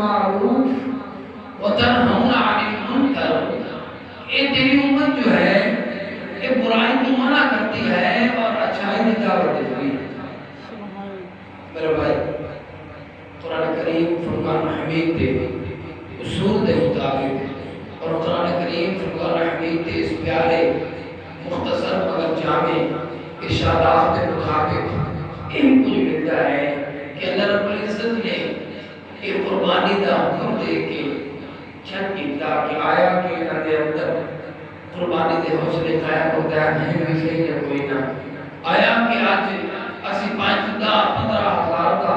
بالمعروف وتنہون عن المنکر. یہ تیری امت جو ہے یہ برائی کو منع کرتی ہے اور اچھائی کی دعوت دیتی ہے. میرے بھائی قرآن کریم فرقان حمید دے اصول دے مطابق اور قرآن کریم فرقان حمید دے اس پیارے مختصر مگر جامع ارشادات کے مطابق ان کو ملتا ہے کہ اللہ رب العزت نے ایک قربانی دا حکم دے کے چھت کیتا کہ آیا کہ انہوں نے اندر قربانی دے حوصلے قائم ہوتا ہے نہیں بھی صحیح ہے کوئی نہ آیا کہ آج اسی 5-10-15 ہزار کا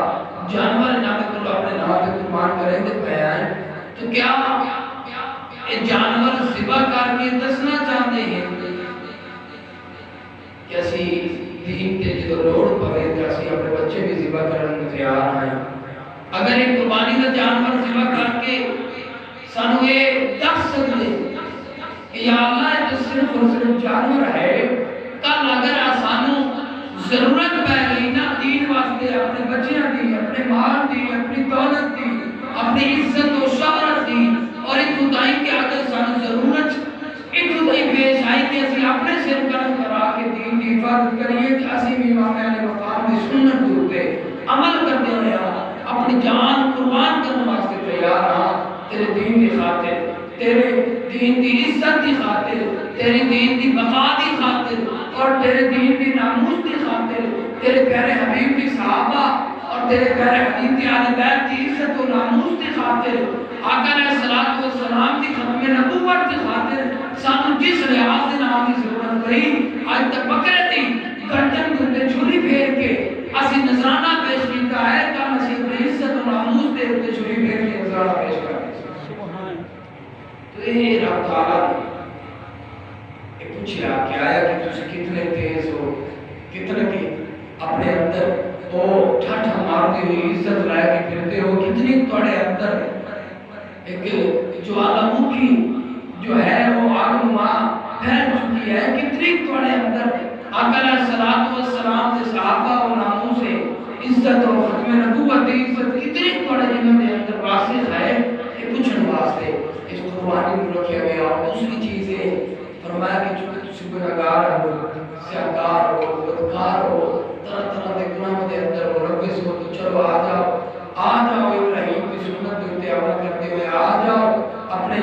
جانور نہ کو اپنے نام پہ قربان کریں تو بیان تو کیا یہ جانور ذبح کر کے دسنا چاہتے ہیں کہ اسی دین کے جو لوڑ پڑے کہ اسی اپنے بچے بھی ذبح کرنے کو تیار ہیں. اگر ایک قربانی کا جانور ذبح کر کے سانو یہ دس سکتے کہ یا اللہ یہ تو صرف اور صرف جانور ہے کل اگر سانو ضرورت پہ گئی نا دین واسطے اپنے بچیاں دی اپنے مال دی اپنی دولت دی اپنی عزت و شہرت دی اور اتو تائیں کہ اگر سانو ضرورت اتو تائیں پیش آئی کہ اسی اپنے سر قرم کرا کے دین کی حفاظت کریے کہ اسی بھی امام علیہ مقام کی سنت ہوتے عمل کرتے ہیں اپنی جان قربان کرنے واسطے تیار ہاں تیرے دین کی خاطر تیرے دین کی عزت کی خاطر تیرے دین کی بقا کی خاطر اور تیرے دین کی ناموس کی خاطر تیرے پیارے حبیب کی صحابہ اور تیرے پیارے حبیب کی آل بیت کی عزت و ناموس کی خاطر آقا علیہ السلام کی ختم نبوت کی خاطر سانو جس لحاظ سے نام کی ضرورت رہی آج تک بکرے تھی گردن کے چھری پھیر کے اسی نذرانہ پیش کیتا ہے کہ اسی اپنی عزت و ناموس دے اپنے چھری پھیر کے نذرانہ پیش کرتے ہیں. تو یہ رب تعالیٰ نے پوچھا کہ آیا کہ تجھے کتنے تیز ہو کتنے کی اپنے اندر وہ ٹھٹ مارتے ہوئی عزت لائے کے پھرتے ہو کتنی توڑے اندر ایک جوالامکھی جو ہے وہ آگ ماں پھیل چکی ہے کتنی توڑے اندر آقا علیہ السلام سے صحابہ و ناموں سے عزت و ختم نبوت عزت کتنی توڑے جنہوں نے اندر واسط ہے یہ پوچھنے واسطے اس قربانی میں رکھے ہوئے اور دوسری چیز ہے فرمایا کہ چونکہ تسی گناہگار ہو سیاہکار ہو بدکار ہو طرح طرح کے گناہوں کے اندر ملوث ہو تو چلو آ جاؤ ابراہیم کی سنت دوتے عمل کرتے ہوئے آ جاؤ اپنے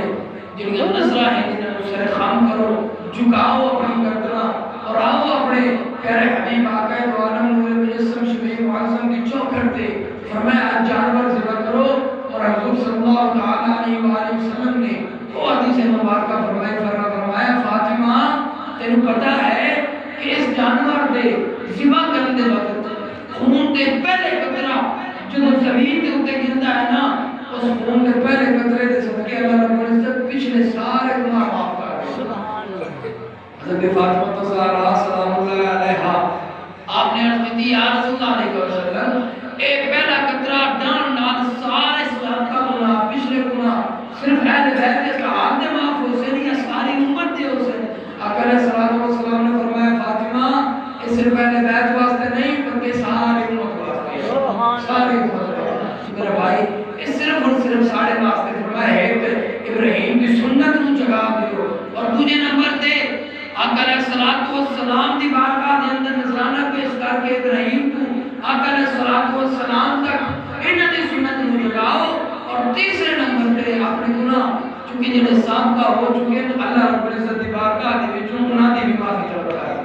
جنہیں نظرہ ہیں جنہیں سر خام کرو جھکاؤ اپنی گردنا اور آؤ اپنے پیارے حبیب آقا دو عالم نور مجسم شفیع معظم کی چوکھٹ دے فرمایا جانور ذبح کرو اور حضور صلی اللہ تعالیٰ علیہ وآلہ وسلم نے وہ حدیث مبارکہ فرمایا فاطمہ تینوں پتہ ہے کہ اس جانور دے ذبح کرنے وقت خون کے پہلے قطرہ جو زمین کے اوپر گرتا ہے نا اس خون کے پہلے قطرے دے صدقے اللہ رب العزت پچھلے سارے گناہ معاف کر دے. سبحان اللہ. حضرت فاطمہ الزہرا سلام اللہ علیہا آپ نے عرض کی یا رسول اللہ علیہ وسلم اے پہلا قطرہ ڈان نال سارے اسلام کا گناہ پچھلے گناہ صرف اہل بیت کے صحابہ دے معاف ہو سے نہیں ساری امت دے ہو سے. آقا علیہ السلام نے فرمایا فاطمہ یہ صرف اہل بیت واسطے نہیں بلکہ ساری امت واسطے ساری امت واسطے. میرے بھائی یہ صرف اور صرف سارے واسطے فرمایا ہے ابراہیم کی سنت کو جگا دیو اور تجھے نمبر دے آقا علیہ السلام دی بارگاہ دے اندر نذرانہ پیش کر کے ابراہیم کو آقا علیہ السلام تک انہاں دی سنت کو جگاؤ اور تیسرے نمبر پہ اپنے گناہ چونکہ جنہیں سابقہ ہو چکے ہیں اللہ رب العزت دی بارگاہ دے وچوں گناہ دی بھی معافی چاہتا ہے.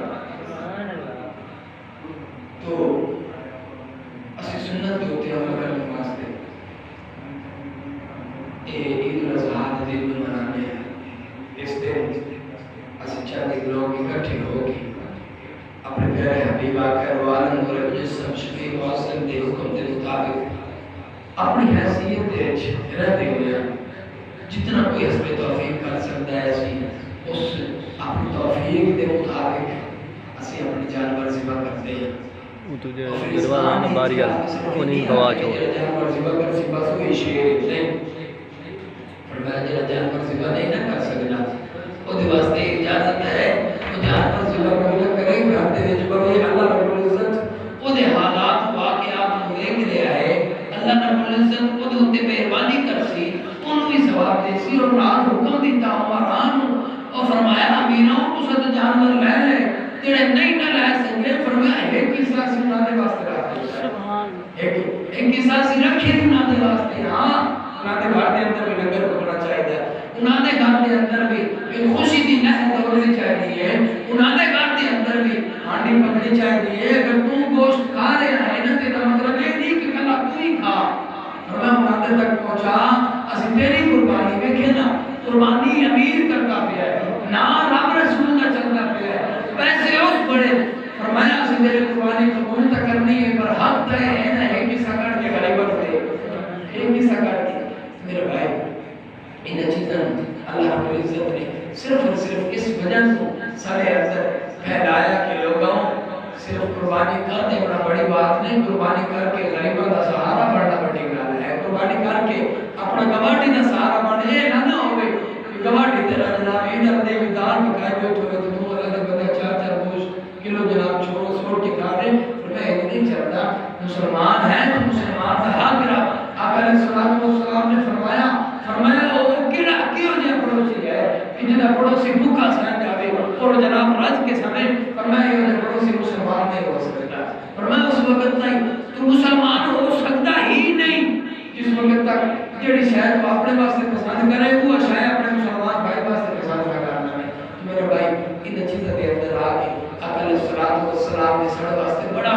تو اسی سنت کے ہوتے عمل کرنے واسطے عید الاضحیٰ کے دن منانے ہیں. اس دن اسی چند لوگ اکٹھے ہو کے اپنے پیارے حبیب آقا عالم نور مجسم شفیع معظم کے حکم کے مطابق اپنی حیثیت دے رہتے ہوئے جتنا کوئی حسب توفیق کر سکتا ہے اس اپنی توفیق کے مطابق اسی اپنی جانور ذبح کرتے ہیں. تجھے دروازہ باری انہیں گواہ چھوڑ جانور ذبح کر سی بس کوئی شیر نہیں فرمایا جڑا جانور ذبح نہیں نہ کر سکنا وہ دی واسطے اجازت ہے وہ جانور ذبح کوئی نہ کرے گھر دے وچ بھوے اللہ رب العزت وہ دے حالات واقعات نو دیکھ رہا ہے اللہ رب العزت وہ دے مہربانی کر بھی ثواب دے سی اور نال حکم دیتا عمران اور فرمایا امیروں کو سد جانور لے لے جڑے نہیں نہ لے سکے فرمایا ایک قصہ سنا دے واسطے سبحان ایک قصہ سی رکھے نہ دے واسطے ہاں انہاں دے گھر دے اندر بھی لنگر پکنا چاہیے انہاں دے گھر دے اندر بھی ایک خوشی دی لہر دوڑنی چاہیے انہاں دے گھر دے اندر بھی ہانڈی پکنی چاہیے اگر تو گوشت کھا رہا ہے نا تیرا مطلب یہ نہیں کہ کلا تو ہی کھا اور میں مناظر تک پہنچا اسی تیری قربانی دیکھے نا قربانی امیر کرتا پیا ہے نا رب رسول کا چلتا پیا ہے پیسے اس بڑے فرمایا اسی تیری قربانی قبول تک کرنی ہے پر حق طے ہے نا ایک ہی سکڑ کے غریبت دے ایک ہی سکڑ کے میرے بھائی ان چیزیں اللہ رب العزت نے صرف اور صرف اس وجہ سے سارے اندر پھیلایا کہ لوگوں صرف قربانی کر دے بڑا بڑی بات نہیں قربانی کر کے غریبوں کا سہارا بڑھنا بڑی گل ہے قربانی کر کے اپنا گواٹی کا سہارا بنے یہ نہ ہوئے گواٹی تیرا جناب یہ نہ دے دان پکائے ہوئے تو تو اللہ بندہ چار چار گوشت کلو جناب چھوڑو سوڑ کے کھا دے میں یہ نہیں چلتا مسلمان ہے تو مسلمان کا حق رہا آقا علیہ السلام نے فرمایا وہ کیڑا کیوں جے پڑوسی ہے کہ جنہ پڑوسی بھوکا سہ جاوے اور جناب رج کے سمے فرمایا یہ پڑوسی مسلمان نہیں ہو سکتا فرمایا اس وقت تک تو مسلمان ہو سکتا ہی نہیں جس وقت تک جڑی شاید وہ اپنے واسطے پسند کرے وہ شاید اپنے مسلمان بھائی واسطے پسند نہ کرنا ہے میرے بھائی ان چیزوں کے اندر آ کے آقا علیہ السلام نے سڑ واسطے بڑا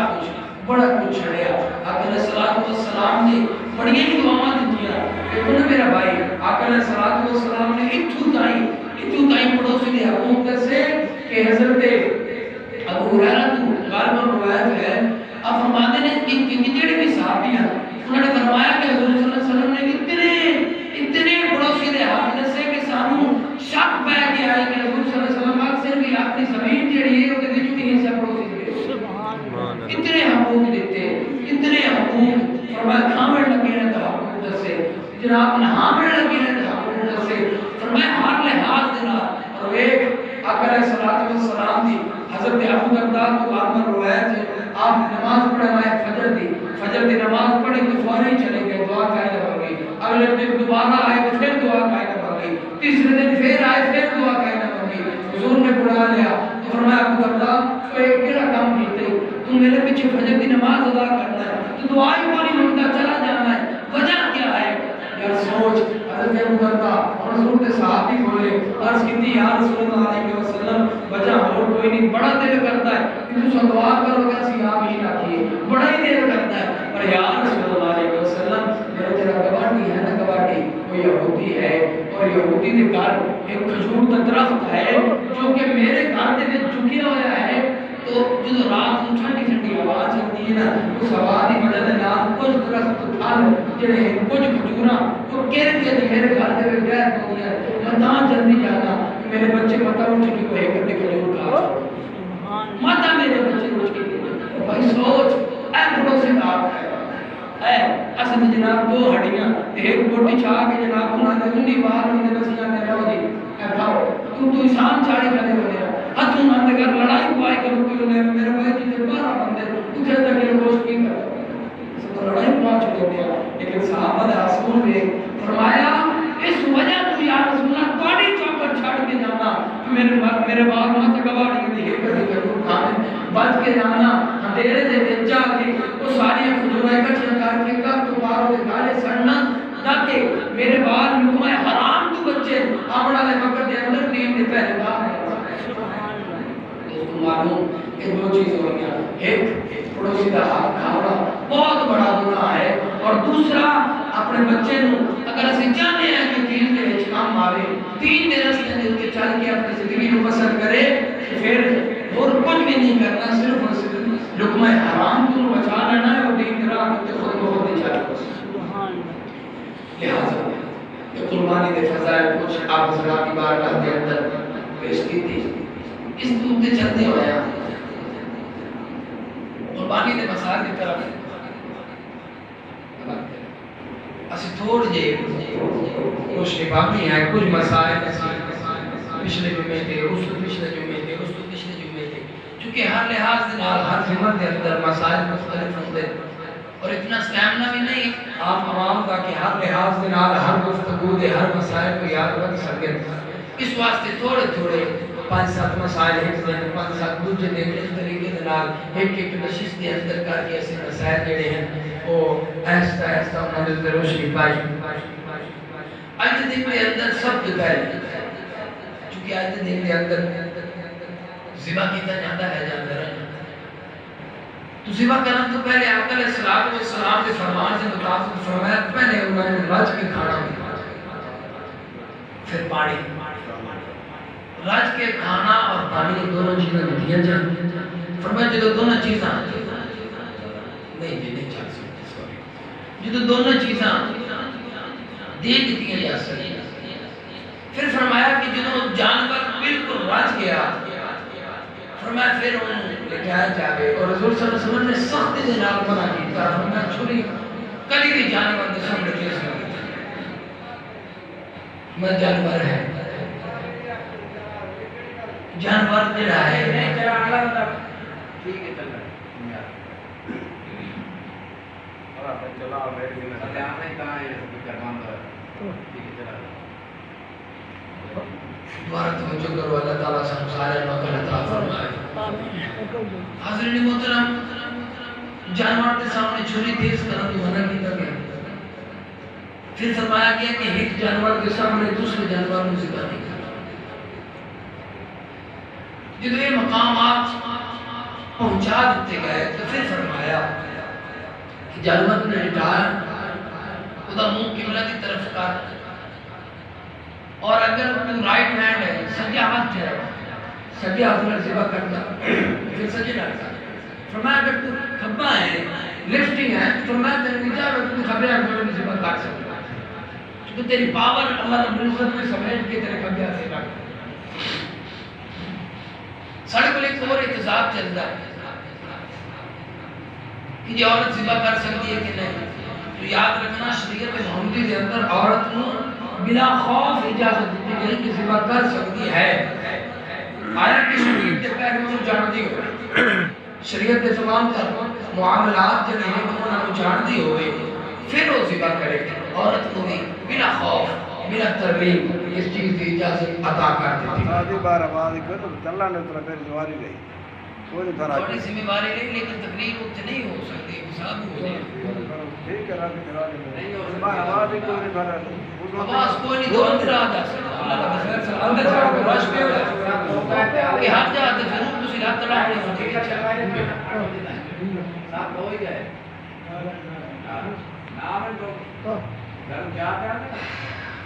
کچھ چھڑیا آقا علیہ السلام نے بڑی دعاواں دتیاں کہ میرا بھائی آقا علیہ السلام نے اتھو تائیں پڑوسی دے حقوق دسے کہ حضرت ابو ہریرہ تو غالباً روایت ہے اب فرماتے ہیں کہ جڑے بھی صحابی ہیں انہوں نے فرمایا کہ حضور صلی اللہ علیہ وسلم نے اتنے پڑوسی دے حق دسے کہ سانو شک پہ گیا ہے کہ حضور صلی اللہ علیہ وسلم اکثر بھی اپنی زمین جڑی ہے وہ دے چکی حصہ پڑوسی دے سبحان اتنے حقوق دیتے اتنے حقوق فرمایا کھامڑ لگے ہیں تو حقوق دسے جناب نہامڑ لگے ہیں تو حقوق دسے فرمایا ہر لحاظ دینا اور ایک آقا علیہ السلام دی حضرت ابو درداء کو غالباً روایت ہے آپ نے نماز پڑھا فجر دی نماز پڑھی تو فوری چلے گئے دعا قائم ہو گئی اگلے دن دوبارہ آئے تو پھر دعا قائم ہو گئی تیسرے دن پھر آئے پھر دعا قائم ہو گئی حضور نے بلا لیا تو فرمایا ابو درداء تو ایک کیڑا کام کیتے تم میرے پیچھے فجر دی نماز ادا کرنا ہے تو دعا ہی پوری ہوتا چلا جانا ہے وجہ کیا ہے یار سوچ حضرت ابو درداء اور حضور کے صحابی بولے عرض کیتی یا رسول اللہ علیہ وسلم وجہ اور کوئی نہیں بڑا دل کرتا ہے کہ تم دعا کرو کہ اسی آپ ہی نہ کیے بڑا ہی دل کرتا ہے پر یا رسول اللہ علیہ وسلم میرا تیرا گواٹی ہے نا گواٹی وہ یہودی ہے اور یہودی کے گھر ایک کھجور کا درخت ہے جو کہ میرے گھر کے جھکیا ہوا ہے تو جو رات کو ٹھنڈی ٹھنڈی ہوا چلتی ہے نا اس ہوا کی وجہ سے نال کچھ درخت پھل جڑے کچھ کھجوراں وہ گر کے میرے گھر دے وچ غیر ہو گیا میں تاں جلدی جانا میرے بچے متا اٹھ کے کوئی ایک دے کھجور کھا متا میرے بچے اٹھ کے بھائی سوچ اے پڑوسی کا ہے اصل جناب دو ہڈیاں ایک بوٹی چھا کے جناب انہاں نے انہی وار میں بسیاں نے لو جی اے کھاؤ تو انسان چاڑی کھڑے ہو گیا ہاتھ انہاں دے گھر لڑائی پائی کرو کہ میرے بھائی جی 12 بندے اتھے تک یہ گوشت کی کر سب لڑائی پا چھوڑ دیا لیکن صحابہ نے رسول نے فرمایا اس وجہ تو یا رسول اللہ توڑی چوکر چھڑ کے جانا میرے بعد مت گواڑی دی ہے کدی ضرور کھانے بچ کے جانا اندھیرے دے وچ جا کے وہ ساری کھجوراں اکٹھیاں کر کے کب تو باروں دے گالے سڑنا تاکہ میرے بعد لقمہ حرام تو بچے اپنا دے مکر دے اندر دین دے پہلے بار معلوم یہ دو چیز ہو گیا ایک پڑوسی کا حق کھانا بہت بڑا گناہ ہے اور دوسرا اپنے بچے نو اگر اسی چاہتے ہیں کہ دین دے وچ کام آوے دین دے راستے دے چل کے اپنی زندگی کو بسر کرے پھر اور کچھ بھی نہیں کرنا صرف اور صرف لقمہ حرام کو بچا لینا ہے اور دین کے راہ تے خود بہت نہیں چل سبحان اللہ لہذا یہ قربانی دے فضائل کچھ آپ حضرات کی بارگاہ کے اندر پیش کی تھی اس دودھ دے چلتے ہویا قربانی دے مسائل کی طرف اسی تھوڑ جے روشنی باقی ہے کچھ مسائل پچھلے جمعے تھے اس تو پچھلے جمعے تھے اس تو پچھلے جمعے تھے چونکہ ہر لحاظ دے نال ہر جمعہ دے اندر مسائل مختلف ہوندے اور اتنا سٹیمنا بھی نہیں آپ عوام کا کہ ہر لحاظ کے نال ہر گفتگو دے ہر مسائل کو یاد رکھ سکیں. اس واسطے تھوڑے تھوڑے 5-7 مسائل ایک دن 5-7 دوجے دن اس طریقے کے نال ایک نشست کے اندر کر کے اسے مسائل جڑے ہیں وہ ایسا انہوں نے روشنی پائی. آج دن کے اندر سب سے پہلے چونکہ آج دن کے اندر ذبح کیتا جاتا ہے جانور تو ذبح کرنے تو پہلے آقا علیہ السلام کے فرمان سے مطابق فرمایا پہلے انہوں نے رج کے کھانا پھر پانی رج کے کھانا اور پانی دونوں چیزیں دیا جائیں. فرمایا جب دونوں چیزیں نہیں چل سکتی جب دونوں چیزیں دے دیتی جا سکتی. پھر فرمایا کہ جب جانور بالکل رج گیا فرمایا پھر انہوں لے جایا جاوے اور رسول صلی اللہ علیہ وسلم نے سخت دے نال منع کیتا. فرمایا چھری کلی بھی جانور دے سامنے پیش کر میں جانور ہے جانور جڑا ہے ٹھیک ہے چل رہا ہے چلا بیٹھ کے اللہ نے کہا ہے کرمان دو ٹھیک ہے چلا دوبارہ توجہ کرو اللہ تعالیٰ سے ہم سارے مقل عطا فرمائے. حضرین محترم جانور کے سامنے چھری تیز کرنے کی منع کیتا گیا. پھر فرمایا گیا کہ ایک جانور کے سامنے دوسرے جانور کو ذبح نہیں کرنا. جب یہ مقامات پہنچا دیتے گئے تو پھر فرمایا کہ جانور نے ہٹایا خدا منہ قبلہ کی طرف کر اور اگر تو رائٹ ہینڈ ہے سجا ہاتھ ہے سجے ہاتھ میں ذبح کرتا پھر سجے ڈالتا. فرمایا اگر تو کھبا ہے لفٹنگ ہے فرمایا تیرے نیچا اگر تو کھبے ہاتھ میں ذبح کر سکتا کیونکہ تیری پاور اللہ رب العزت میں سمیٹ کے تیرے کھبے ہاتھ سے رکھ. ساڑھے کو ایک اور احتساب چلتا ہے کہ یہ عورت ذبح کر سکتی ہے کہ نہیں. تو یاد رکھنا شریعت محمدی کے اندر عورت کو بلا خوف اجازت دیتی گئی کہ ذبح کر سکتی ہے. آیا کہ شریعت کے پہلے وہ جانتی ہو شریعت کے تمام تر معاملات جنہیں ہیں انہوں نے جانتی ہوئے پھر وہ ذبح کرے گی. عورت کو بھی بلا خوف بلا ترغیب اس چیز کی اجازت عطا کر دیتی ہے. آدھی بار آواز کرو چلنا نہیں اتنا پھر جواری رہی کوئی تھا تھوڑی سی بیماری نہیں لیکن تقریر اتنی نہیں ہو سکتی حساب ہو جائے ٹھیک ہے رابطی کرا لیں آواز ہی کوئی نہیں بھرا آواز کوئی نہیں تو اندر آ جا سکتا اللہ کا بخیر سے اندر جا کے رش پہ ہو جائے کہ ہر جا کے ضرور تسی رات تڑا نہیں ہوتی ہے صاحب ہو ہی جائے نام ہے تو گھر کیا کیا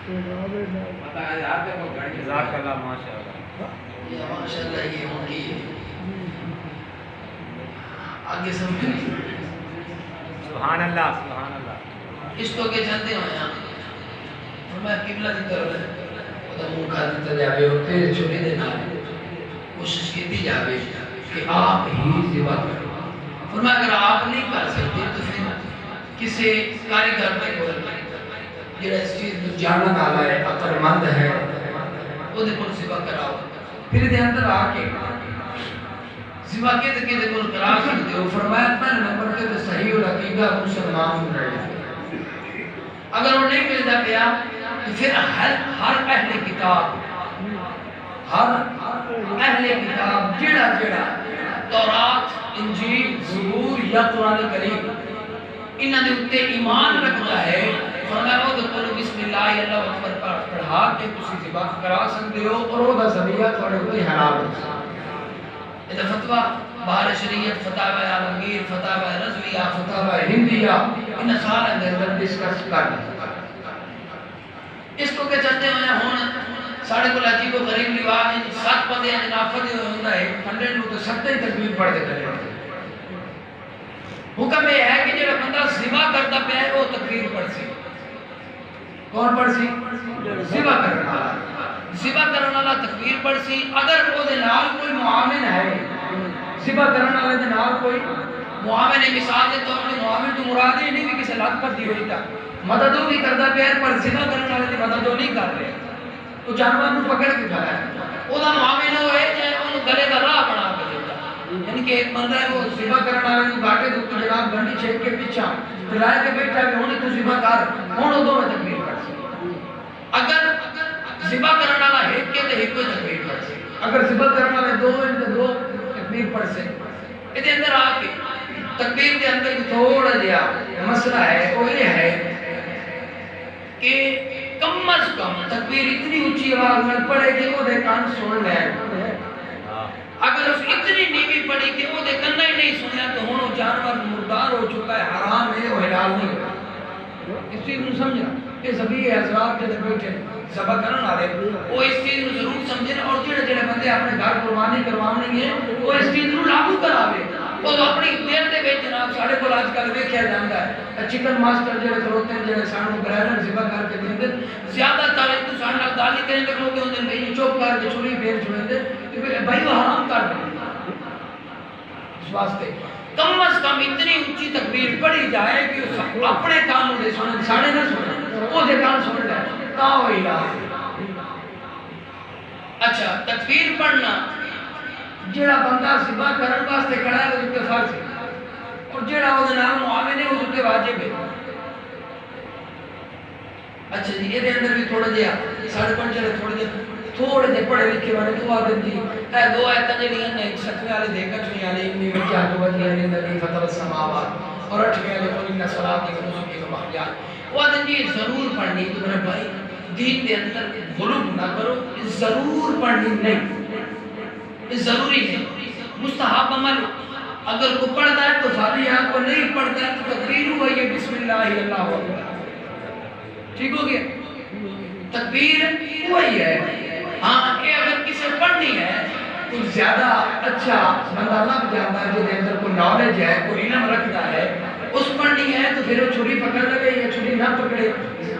پتہ ہے آپ کو گاڑی جزاک اللہ ماشاءاللہ یہ ہوگی آگے سمجھیں سبحان اللہ اس کو کے چلتے ہوئے ہیں فرمایا قبلہ کی طرف ہے خدا منہ کھا دیتا جاوے اور تیز چھوڑی دینا کوشش کی جاوے کہ آپ ہی ذبح کرو. فرمایا اگر آپ نہیں کر سکتے تو پھر کسی کاریگر پہ بول جڑا اس چیز کو جاننا والا ہے عقل مند ہے وہ دے کول ذبح کراؤ. پھر دے اندر آ کے ذبح کے دے کول کرا سکتے ہو. فرمایا پہلے نمبر تے صحیح العقیدہ مسلمان ہو رہے اگر وہ نہیں ملتا پیا تو پھر ہر اہل کتاب جڑا تورات انجیل زبور یا قرآن کریم انہاں دے اوتے ایمان رکھتا ہے فرمایا وہ تو بسم اللہ اللہ اکبر پڑھا کے تسی ذبح کرا سکتے ہو اور وہ دا ذبیحہ تھوڑے کوئی حلال ہو. یہ فتویٰ بہار شریعت فتاوی عالمگیر فتاوی رضویہ فتاوی ہندیہ ان سارے اندر ڈسکس کر اس کو کہ چلتے ہوئے ہون ساڑھے کو عجیب و غریب رواج سات پدے جنافت ہوتا ہے 100 لوگ تو 70 تکبیر پڑھ دے کرے. حکم یہ ہے کہ جب بندہ ذبح کرتا پہ ہے وہ تکبیر پڑھ سی. کون پڑھ سی؟ ذبح کرنا والا. ذبح کرنا والا تکبیر پڑھ سی. اگر وہ دے نال کوئی معاون ہے ذبح کرنا والے دے نال کوئی معاون ہے مثال دے طور پہ معاون تو مراد ہی نہیں کہ کسی لات پر دی ہوئی تھا مدد بھی کرتا پیر پر ذبح کرنے والے کی مدد نہیں کر رہے تو جانور کو پکڑ کے کھڑا ہے وہ دا معاون ہوئے جائے انہوں گلے کا راہ بنا کے دیتا یعنی کہ ایک بندہ ہے وہ ذبح کرنے والے باٹے تو جناب گنڈی چھیک کے پیچھا لائے کے بیٹھا ہے ہونی تو ذبح کر ہوں دو میں تکبیر پڑھ سی اگر ذبح کرنے والا ایک کے تو ایک کو تکبیر پڑھ سی اگر ذبح کرنے والے دو ہیں تو دو تکبیر پڑھ سے ادھر اندر آ کے تکبیر کے اندر تھوڑا جہا مسئلہ ہے وہ یہ ہے کہ کم از کم تکبیر اتنی اونچی آواز میں پڑھے کہ وہ دے کان سن لے اگر اس اتنی نیوی پڑھی کہ وہ دے کن نہیں سنیا تو ہونو جانور مردار ہو چکا ہے حرام ہے وہ حلال نہیں ہوگا اس چیز میں سمجھنا کہ سبھی حضرات کے در بیٹھے سبا کرن آ رہے وہ اس چیز میں ضرور سمجھیں اور جڑے جڑے بندے اپنے گھر قربانی کروانی ہے وہ اس چیز میں لاگو کراوے وہ اپنی دیر دے وچ جناب ساڈے کول اج کل ویکھیا جاندا ہے چکن ماسٹر جڑے کھلوتے ہیں جڑے سانو برائڈر ذبح کر کے دیندے زیادہ تر تو ساڈے نال گل ہی کرن تے کھلوتے ہوندے نہیں چپ کر کے چھری پھیر چھوڑتے کہ بھائی وہ حرام کر دے اس واسطے کم از کم اتنی اونچی تکبیر پڑھی جائے کہ اپنے کان دے سنن ساڈے نہ سنن او دے کان سن لے تا ہوئی لا اچھا تکبیر پڑھنا جڑا بندہ ذبح کرن واسطے کھڑا ہے وہ تے فرض ہے اور جڑا او دے نال معاون ہے وہ تے واجب ہے اچھا جی یہ اندر بھی تھوڑا جہا ساڑھے پنج تھوڑے جہے پڑھے لکھے والے دعا دن جی اے دو آیتاں جڑیاں نے ستویں والے دے کٹھویں والے انی وجہ تو وجہ نے نبی فتح السماوات اور اٹھویں والے قل ان صلاتی و نسکی و محیائی وہ دن جی ضرور پڑھنی تو میرے بھائی دین کے اندر غلو نہ کرو ضرور پڑھنی نہیں ضروری ہے مستحب عمل اگر کو پڑھتا ہے تو ساری آنکھ کو نہیں پڑھتا ہے تو تکبیر ہوا یہ بسم اللہ اللہ اکبر ٹھیک ہو گیا تکبیر وہی ہے ہاں کہ اگر کسی پڑھنی ہے تو زیادہ اچھا بندہ لگ جاتا ہے جو اندر کوئی نالج ہے کوئی علم رکھتا ہے اس پڑھنی ہے تو پھر وہ چھری پکڑ لگے یا چھری نہ پکڑے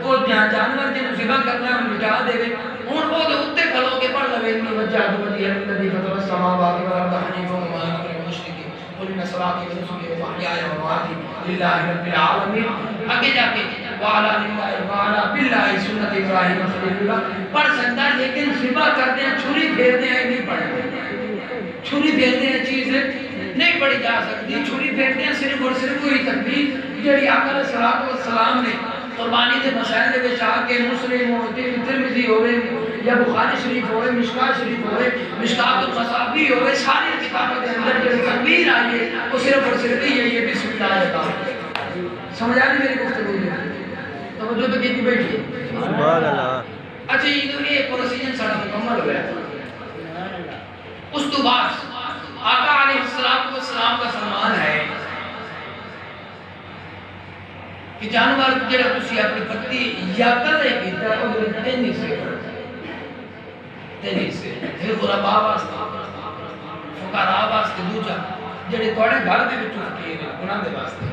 وہ جانور جن ذبح کرنا ہے مٹا دے ہوں وہ اتنے کھلو کے پڑھ لے انی وجہ تو وجہ الذی فطر السماوات والارض حنیفا وما انا من المشرکین قل ان صلاتی و نسکی و محیائی و مماتی للہ رب العالمین آگے جا کے وعلا للہ وعلا باللہ سنت ابراہیم خلیل اللہ پڑھ سکتا ہے لیکن ذبح کرتے ہیں چھری پھیرتے ہیں نہیں پڑھتے چھری پھیرتے ہیں چیز نہیں پڑھی جا سکتی چھری پھیرتے ہیں صرف اور صرف وہی تکبیر جڑی آقا علیہ الصلوۃ والسلام نے قربانی دے مسائل دے وچ آ کے مسلم ہو ترمذی ہوے یا بخاری شریف ہوے مشکات شریف ہوے مشکات المصابیح ہوے ساری کتابوں دے اندر جو تکبیر آئی ہے وہ صرف اور صرف یہی ہے بسم اللہ الرحمن سمجھ آ رہی میری گفتگو توجہ تو کتنی بیٹھی ہے سبحان اللہ اچھا یہ پروسیجر سارا مکمل ہو گیا اس تو بعد آقا علیہ السلام کا فرمان ہے کہ جانور جڑا تسی اپنی پتی یا کدے کیتا او تینی سے پھر غربا واسطے فقراء واسطے دوجا جڑے تواڈے گھر دے وچ فقیر ہیں انہاں دے واسطے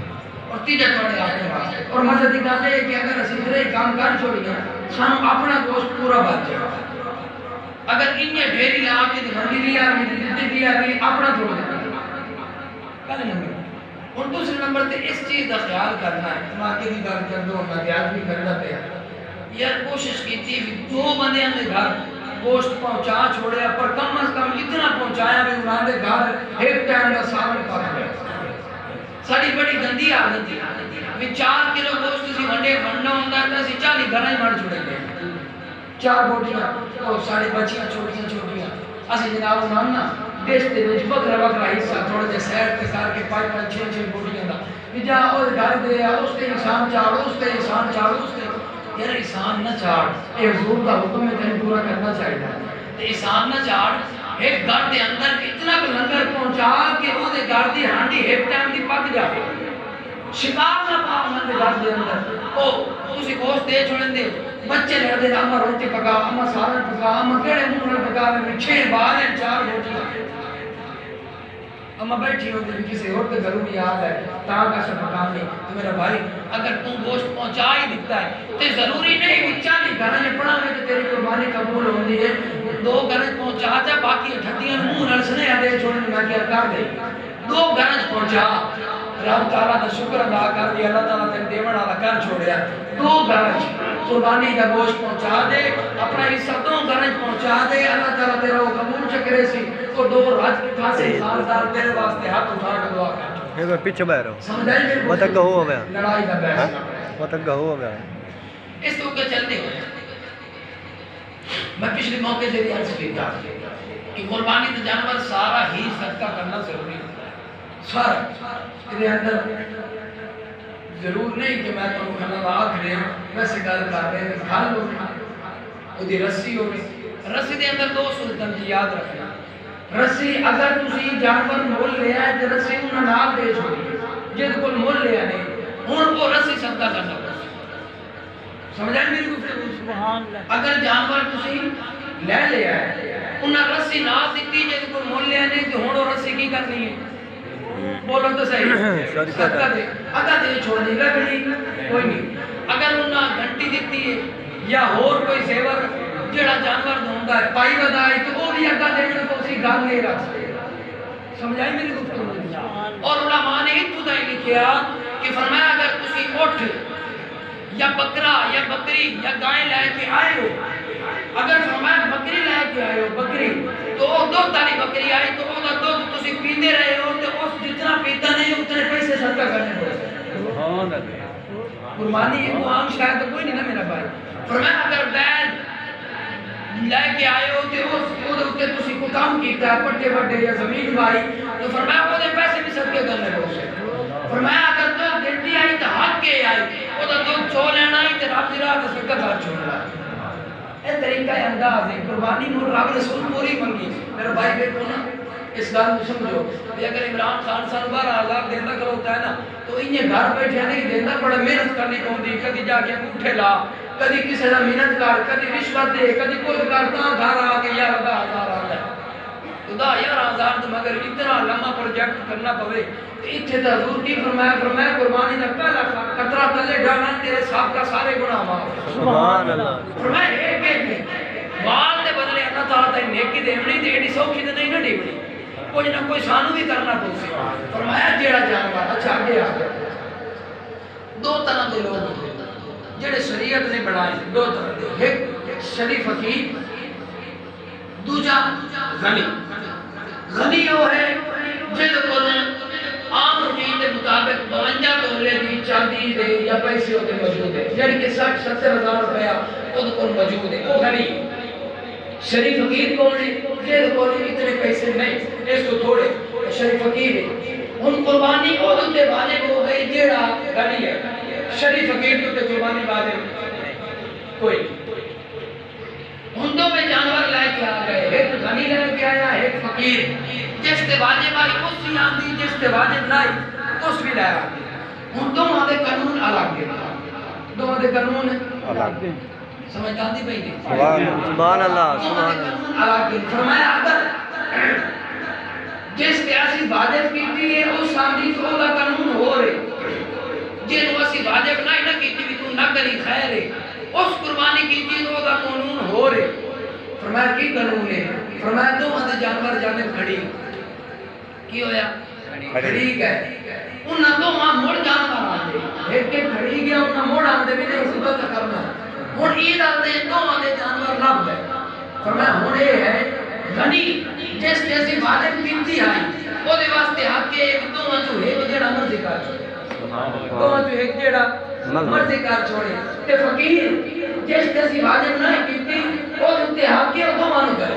اور تیجا تواڈے اپنے واسطے اور مزے دی گل ہے کہ اگر اسی طرح کام کر چھوڑیے سانو اپنا گوشت پورا بچ جائے اگر انہیں ڈھیری لا کے منڈی لیا لیا اپنا چھوڑ دے پہلے نمبر اور دوسرے نمبر تے اس چیز کا خیال کرنا ہے میں آگے بھی گل کر دوں میں خیال بھی کرنا پیا یار کوشش کیتی دو بندے نے گھر گوشت پہنچا چھوڑیا پر کم از کم اتنا پہنچایا بھی انہاں دے گھر ایک ٹائم کا سالن پک گیا ساری بڑی گندی حالت تھی بھی 4 کلو گوشت سی ونڈے بننا ہوندا تے اسی 40 گھراں ہی مر چھڑے گئے 4 بوٹیاں اور ساری بچیاں چھوٹیاں اسی جناب انہاں نا دیش دے وچ بکرا بکرا حصہ تھوڑے جے سیر تے کر کے 5 6 بوٹیاں دا بھی جا او گھر دے اس تے انسان چاڑ اس تے انسان چاڑ اس تے یار انسان نہ چاڑ اے حضور دا حکم ہے تینوں پورا کرنا چاہیے تے انسان نہ چاڑ ایک گھر دے اندر اتنا لنگر پہنچا کہ او دے گھر دی ہانڈی ایک ٹائم دی پک جائے شکار نہ پا انہاں دے گھر دے اندر او تسی گوشت دے چھوڑن دے بچے لڑ دے اما روٹی پکا اما سالن پکا اما کیڑے منہ نال پکا میں 6 بال ہیں 4 روٹیاں اما بیٹھی ہوتی بھی کسی اور کے گھروں میں یاد ہے تاں کا سب مقام نہیں تو میرا بھائی اگر تم گوشت پہنچا ہی دیتا ہے تو ضروری نہیں بھی 40 گھراں نے پڑھا میں کہ تیری قربانی قبول ہوندی ہے 2 گھراں پہنچا جا باقی ٹھٹیاں منہ نال سنے دے چھوڑن میں کیا کر دے 2 گھراں پہنچا رب تعالیٰ دا شکر ادا کر دی اللہ تعالیٰ تے دیوان والا کر چھوڑیا 2 گھراں قربانی دا گوشت پہنچا دے اپنا حصہ 2 گھراں پہنچا دے اللہ تعالیٰ تیرا قبول چکرے سی کو دو راج کے پھانسی خاندار تیرے واسطے ہاتھ اٹھا کے دعا کر یہ میں پیچھے بہ رہا ہوں سمجھائی میرے کو بتک ہو گیا لڑائی کا بحث نہ کرے بتک ہو گیا اس تو کے چلتے ہوئے میں پچھلے موقع سے بھی عرض کیا کہ قربانی تو جانور سارا ہی صدقہ کرنا ضروری ہے سارا تیرے اندر ضرور نہیں کہ میں تو کھانا آکھ رہے ہیں ویسے گل کر رہے ہیں گھر لوگ وہ دی رسی ہو رہی رسی دے اندر دو سلطن کی یاد رکھنا رسی اگر تسی جانور مول لیا ہے تو رسی انہاں نال دے چھوڑی جس کو مول لیا نہیں ہن وہ رسی صدقہ کرنا سمجھا میری گفتگو سبحان اللہ اگر جانور تسی لے لیا ہے انہاں رسی نہ دیتی جس کو مول لیا نہیں تو ہن وہ رسی کی کرنی ہے بولو تو صحیح صدقہ دے اگر دے چھوڑنی رکھنی کوئی نہیں اگر انہاں گھنٹی دیتی ہے یا اور کوئی زیور جڑا جانور دوندا ہے پائی ودائی تو وہ بھی اگا دینے کو اسی گل نہیں رکھ سکتے سمجھائی میری گفتگو اور علماء نے ابتدا ہی لکھیا کہ فرمایا اگر تسی اٹھ یا بکرا یا بکری یا گائے لے کے آئے ہو اگر فرمایا بکری لے کے آئے ہو بکری تو وہ دودھ والی بکری آئی تو وہ دودھ تسی پیندے رہے ہو تو اس جتنا پیتا نہیں اتنے پیسے صدقہ کرنے پڑے سبحان اللہ قربانی ایک عام شاید تو کوئی نہیں نا میرا بھائی فرمایا اگر بیل لے کے آئے ہو تو اس اوتے تسی کو کام کیتا ہے پٹے وڈے یا زمین وائی تو فرمایا وہ دے پیسے بھی صدقے کرنے پڑے فرمایا اگر تو گنتی آئی تو حق کے آئی وہ تو دودھ چھو لینا آئی تو رب دی راہ تے صدقہ کر چھوڑنا اے طریقہ انداز ہے قربانی نور رب رسول پوری منگی میرے بھائی بیٹھو نا اس گل کو سمجھو کہ اگر عمران خان سان 12,000 دینا کروتا ہے نا تو انہیں گھر بیٹھے نہیں دینا بڑا محنت کرنی پوندی کدی جا کے انگوٹھے لا کدی کسی دا محنت کر کدی رشوت دے کدی کوئی کرتا گھر آ کے 11,000 آتا ہے خدا 11,000 تو مگر اتنا لمبا پروجیکٹ کرنا پوے اتنے تو حضور کی فرمایا قربانی دا پہلا قطرہ تلے ڈالنا تیرے صاحب کا سارے گناہ معاف سبحان اللہ فرمایا ایک وال دے بدلے اللہ تعالیٰ تے نیکی دیونی تے ایڈی سوکھی تے نہیں نہ دیونی کوئی نہ کوئی سانو بھی کرنا پوسی فرمایا جیڑا جانور اچھا آگے آ گیا دو طرح دے لوگ جڑے شریعت نے بنائے دو طرح دے ایک شریف فقیر دوجا غنی غنی وہ ہے جن کو عام روٹین کے مطابق 52 تولے دی چاندی دے یا پیسے ہوتے موجود ہے یعنی کہ 60-70,000 روپیہ خود کو موجود ہے وہ غنی شریف فقیر کون ہے جن کو اتنے پیسے نہیں اس کو تھوڑے شریف فقیر ہے ان قربانی اور تے واجب ہو گئی جیڑا غنی ہے شریف فقیر تے قربانی واجب کوئی ان دو میں جانور لے کے آ گئے ایک غنی لے کے آیا ایک فقیر جس تے واجب آئی اس بھی آندی جس تے واجب نہیں اس بھی لے آندی ان دو آدھے قانون الگ دے دو آدھے قانون الگ دے سمجھ آندی پہی نہیں سبحان اللہ سبحان اللہ الگ دے فرمایا اگر جس تے ایسی واجب کیتی ہے اس آندی تو دا قانون ہو رہے جنہوں ایسی واجب نہ کیتی بھی تو نہ کری خیر ہے اس قربانی کی چیز وہ دا قانون ہو رہے فرمایا کی قانون ہے فرمایا دو آدھے جانور جانب کھڑی کی ہویا کھڑی گئے انہاں دو مڑ جانور آدھے ایک کے کھڑی گیا انہاں مڑ آدھے بھی نہیں صبح کا کرنا ہون عید آدھے دو آدھے جانور لب گئے فرمایا ہون یہ ہے غنی جس جیسی واجب کیتی آئی وہ دے واسطے حق کے ایک دو جو ہے وہ جڑا مرضی کر چھوڑے دو جو ایک جڑا مرضی کر چھوڑے تے فقیر جس جیسی واجب نہ کیتی وہ تے حق کے دو مانو کرے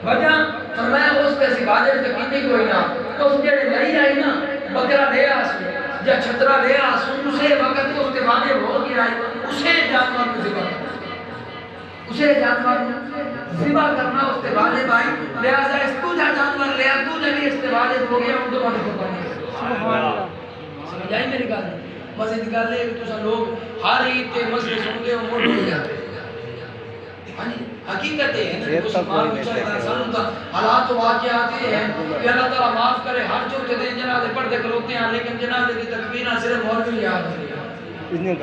وجہ فرمایا اس جیسی واجب تے کیتی کوئی نہ اس جڑے نہیں آئی نا بکرا لے آسو یا چھترا لے آسو اسے وقت اس تے واجب ہو گیا اسے جانور کو ذبح اسے جانور ذبح کرنا اس تے واجب آئی لہذا اس تو جا جانور لیا تو جب اس تے واجب ہو گیا ان دو مانو قربانی سبحان اللہ سمجھائی میری گل مزید گل ہے کہ تساں لوگ ہر عید کے مسئلے سن کے موڑ ہو جاتے حقیقت ہے مسلمان بیچارے سانوں کا حالات و واقعات یہ ہیں کہ اللہ تعالیٰ معاف کرے ہر چوتھے دن جنازے پڑھتے کھلوتے ہیں لیکن جنازے کی تکبیریں صرف مولوی یاد ہوتی ہیں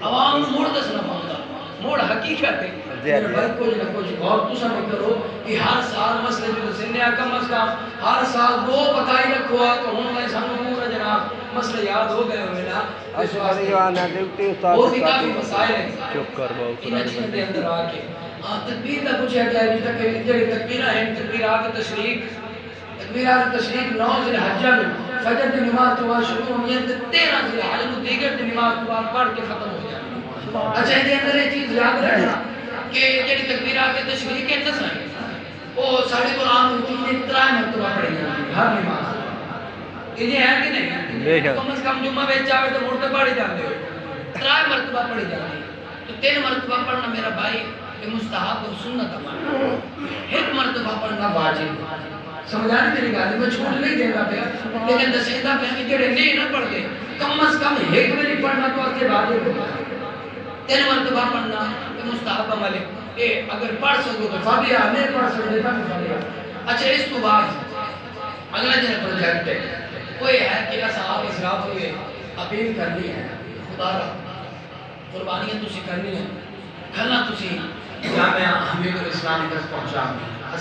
عوام موڑ دسنا پاؤں موڑ حقیقت ہے میرے بھائی کچھ نہ کچھ غور تساں بھی کرو کہ ہر سال مسئلے جو سنیا کم از کم ہر سال دو پتائی رکھو تو ہوں میں سانوں پورا جناب مسئلے یاد ہو گئے ہوئے نا اور بھی کافی مسائل ہیں چپ کر باؤ ان چیزوں کے اندر آ کے تکبیر کا پوچھا گیا ہے جڑی تکبیراں ہیں تکبیرات تشریق 9 ذی الحجہ میں فجر کی نماز تو بعد شروع ہوئی ہے 13 ذی الحجہ میں دیگر کی نماز تو بعد پڑھ کے ختم ہو جاتی ہے. اچھا یہ اندر یہ چیز یاد رکھنا کہ جڑی تکبیرات تشریق ہے دس ہیں وہ سارے قرآن میں تین ترائے مرتبہ پڑھی جاتی ہے ہر نماز. یہ ہے کہ نہیں؟ کم از کم جمعہ بیچ جاوے تو مڑتے پڑھی جاتے ہو ترائے مرتبہ پڑھی جاتی ہے. تو 3 مرتبہ پڑھنا میرا بھائی یہ مستحب اور سنت عمل 1 مرتبہ پڑھنا واجب. سمجھانے میری گل میں چھوٹ نہیں دینا پیا لیکن دسیندہ پیا کہ جڑے نہیں نہ پڑھتے کم از کم 1 بار پڑھنا تو اتے واجب ہوتا ہے. 3 مرتبہ پڑھنا یہ مستحب عمل ہے. یہ اگر پڑھ سکو تو فاتحہ نہیں پڑھ سکتے تو فاتحہ. اچھا اس تو بعد اگلا جو پروجیکٹ ہے وہ یہ ہے کہ اصحاب اسراف ہوئے اپیل کرنی ہے خدا را قربانیاں تسی کرنی ہے کھلنا تسی جامعہ حمید الاسلام تک پہنچا.